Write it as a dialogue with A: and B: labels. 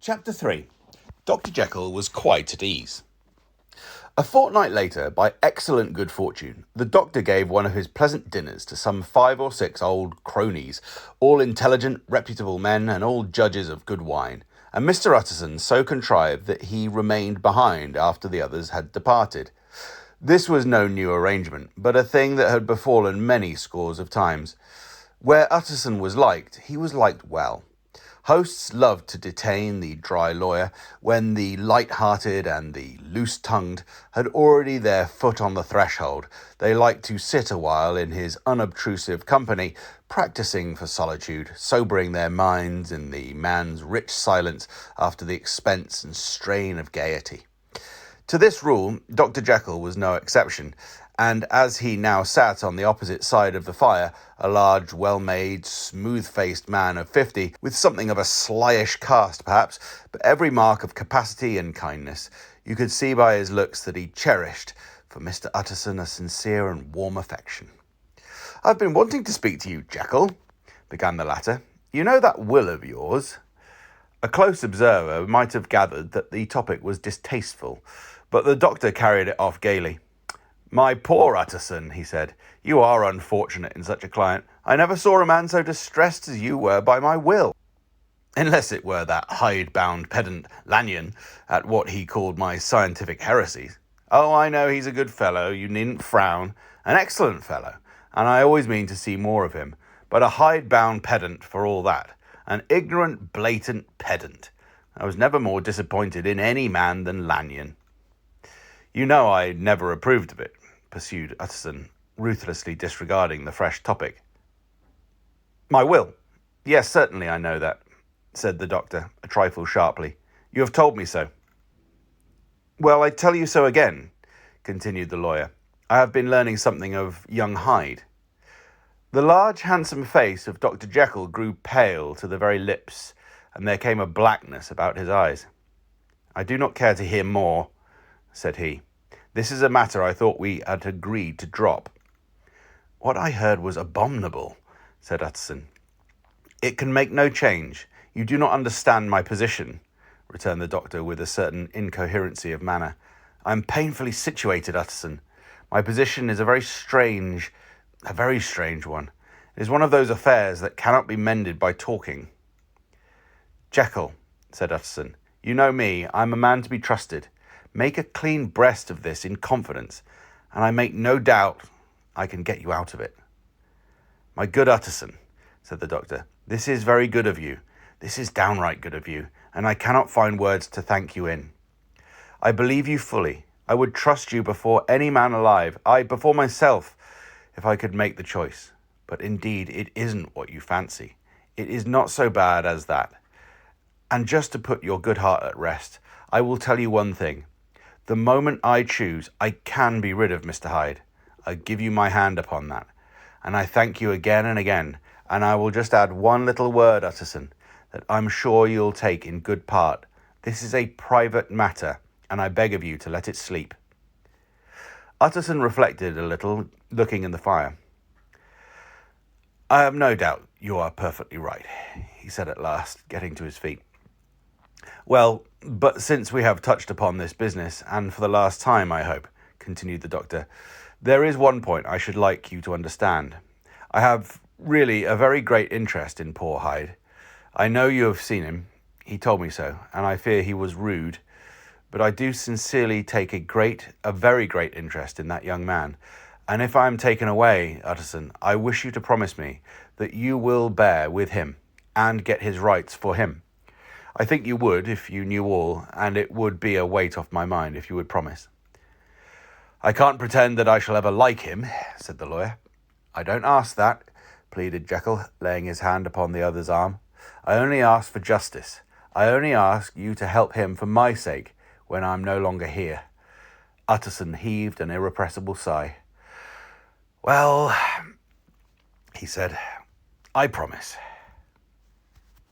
A: Chapter 3. Dr. Jekyll was quite at ease. A fortnight later, by excellent good fortune, the doctor gave one of his pleasant dinners to some 5 or 6 old cronies, all intelligent, reputable men, and all judges of good wine, and Mr. Utterson so contrived that he remained behind after the others had departed. This was no new arrangement, but a thing that had befallen many scores of times. Where Utterson was liked, he was liked well. Hosts loved to detain the dry lawyer when the light-hearted and the loose-tongued had already their foot on the threshold. They liked to sit a while in his unobtrusive company, practising for solitude, sobering their minds in the man's rich silence after the expense and strain of gaiety. To this rule, Dr. Jekyll was no exception, and as he now sat on the opposite side of the fire, a large, well-made, smooth-faced man of 50, with something of a slyish cast perhaps, but every mark of capacity and kindness, you could see by his looks that he cherished for Mr. Utterson a sincere and warm affection. "I've been wanting to speak to you, Jekyll," began the latter. "You know that will of yours?" A close observer might have gathered that the topic was distasteful, but the doctor carried it off gaily. "My poor Utterson," he said, "you are unfortunate in such a client. I never saw a man so distressed as you were by my will. Unless it were that Hyde-bound pedant Lanyon at what he called my scientific heresies. Oh, I know he's a good fellow, you needn't frown, an excellent fellow, and I always mean to see more of him, but a Hyde-bound pedant for all that, an ignorant, blatant pedant. I was never more disappointed in any man than Lanyon. You know I never approved of it," pursued Utterson, ruthlessly disregarding the fresh topic. "My will? Yes, certainly I know that," said the doctor, a trifle sharply. "You have told me so." "Well, I tell you so again," continued the lawyer. "I have been learning something of young Hyde." The large, handsome face of Dr. Jekyll grew pale to the very lips, and there came a blackness about his eyes. "I do not care to hear more," said he. "This is a matter I thought we had agreed to drop." "What I heard was abominable," said Utterson. "It can make no change. You do not understand my position," returned the doctor with a certain incoherency of manner. "I am painfully situated, Utterson. My position is a very strange one. It is one of those affairs that cannot be mended by talking." "Jekyll," said Utterson, "you know me. I am a man to be trusted. Make a clean breast of this in confidence, and I make no doubt I can get you out of it." "My good Utterson," said the doctor, "this is very good of you. This is downright good of you, and I cannot find words to thank you in. I believe you fully. I would trust you before any man alive, before myself, if I could make the choice. But indeed, it isn't what you fancy. It is not so bad as that. And just to put your good heart at rest, I will tell you one thing. The moment I choose, I can be rid of Mr. Hyde. I give you my hand upon that. And I thank you again and again. And I will just add one little word, Utterson, that I'm sure you'll take in good part. This is a private matter, and I beg of you to let it sleep." Utterson reflected a little, looking in the fire. "I have no doubt you are perfectly right," he said at last, getting to his feet. "Well, but since we have touched upon this business, and for the last time, I hope," continued the doctor, "there is one point I should like you to understand. I have really a very great interest in poor Hyde. I know you have seen him. He told me so, and I fear he was rude. But I do sincerely take a very great interest in that young man. And if I am taken away, Utterson, I wish you to promise me that you will bear with him and get his rights for him. I think you would if you knew all, and it would be a weight off my mind if you would promise." "I can't pretend that I shall ever like him," said the lawyer. "I don't ask that," pleaded Jekyll, laying his hand upon the other's arm. "I only ask for justice. I only ask you to help him for my sake when I'm no longer here." Utterson heaved an irrepressible sigh. "Well," he said, "I promise."